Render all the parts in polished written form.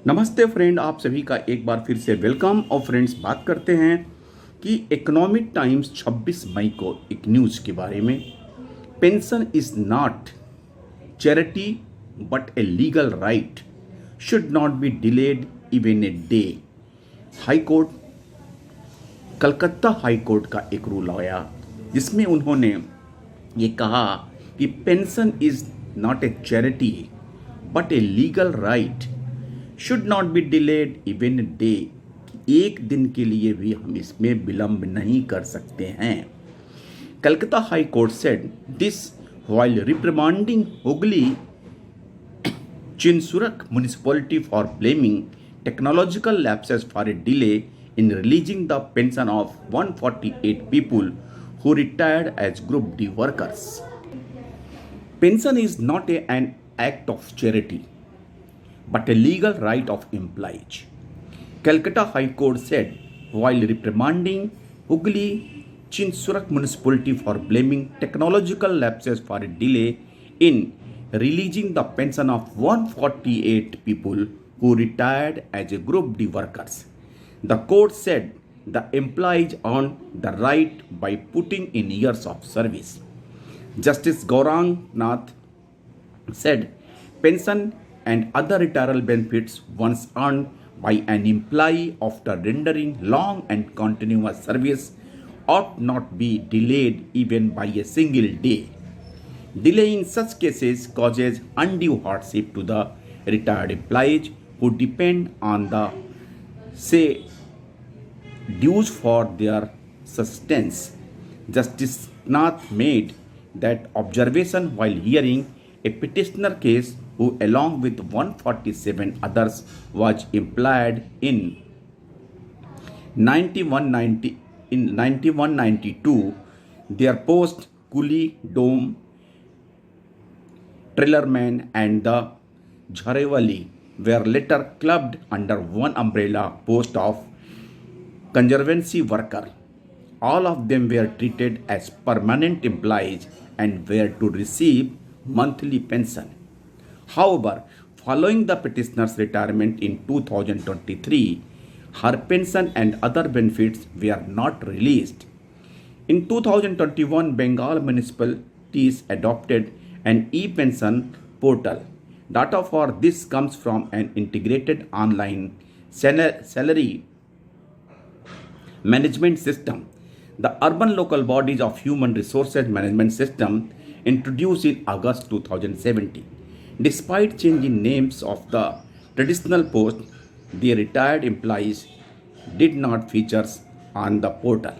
नमस्ते फ्रेंड, आप सभी का एक बार फिर से वेलकम। और फ्रेंड्स, बात करते हैं कि इकोनॉमिक टाइम्स 26 मई को एक न्यूज़ के बारे में। Pension is not charity but a legal right, should not be delayed even a day. High court, Calcutta high court का एक रूल आया जिसमें उन्होंने ये कहा कि pension is not a charity but a legal right, should not be delayed even day. एक दिन के लिए भी हम इसमें विलंब नहीं कर सकते हैं। Calcutta high court said this while reprimanding Hooghly Chinsurah municipality for blaming technological lapses for a delay in releasing the pension of 148 people who retired as Group D workers. Pension is not an act of charity but a legal right of employees, Calcutta High Court said while reprimanding Hooghly Chinsurak municipality for blaming technological lapses for a delay in releasing the pension of 148 people who retired as a Group D workers. The court said the employees earned the right by putting in years of service. Justice Gaurang Nath said pension and other retirement benefits once earned by an employee after rendering long and continuous service ought not be delayed even by a single day. Delay in such cases causes undue hardship to the retired employees who depend on the dues for their sustenance. Justice Nath made that observation while hearing a petitioner case who along with 147 others was employed in 9192. Their post coolie, dome, trailerman and the Jharewali were later clubbed under one umbrella post of conservancy worker. All of them were treated as permanent employees and were to receive monthly pension. However, following the petitioner's retirement in 2023, her pension and other benefits were not released. In 2021, Bengal municipalities adopted an e-pension portal. Data for this comes from an integrated online salary management system. The Urban Local Bodies of Human Resources Management System introduced in August 2017. Despite changing names of the traditional post, the retired employees did not feature on the portal.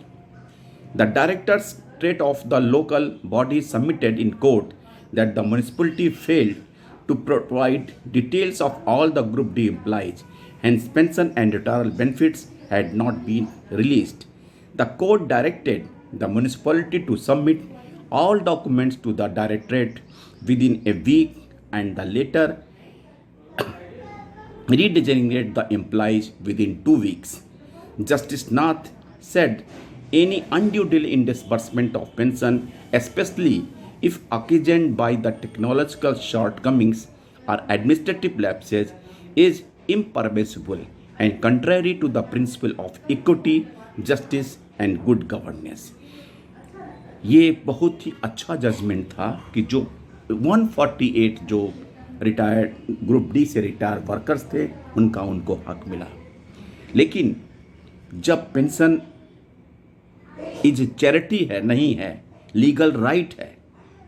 The directorate of the local body submitted in court that the municipality failed to provide details of all the Group D employees, hence pension and retirement benefits had not been released. The court directed the municipality to submit all documents to the directorate within a week and the later redesignate the employees within 2 weeks. Justice Nath said any undue delay in disbursement of pension, especially if occasioned by the technological shortcomings or administrative lapses, is impermissible and contrary to the principle of equity, justice and good governance. ये बहुत ही अच्छा judgement था कि जो 148 जो retired group D से retire workers थे उनको हक मिला। लेकिन जब पेंशन इज चैरिटी है, नहीं है, लीगल राइट है,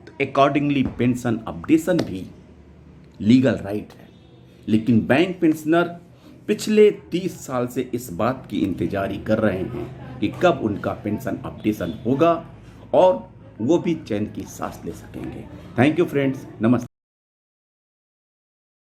तो अकॉर्डिंगली पेंशन अपडेशन भी लीगल राइट है। लेकिन बैंक पेंशनर पिछले 30 साल से इस बात की इंतजारी कर रहे हैं कि कब उनका पेंशन अपडेशन होगा और वो भी चैन की सांस ले सकेंगे। थैंक यू फ्रेंड्स, नमस्ते।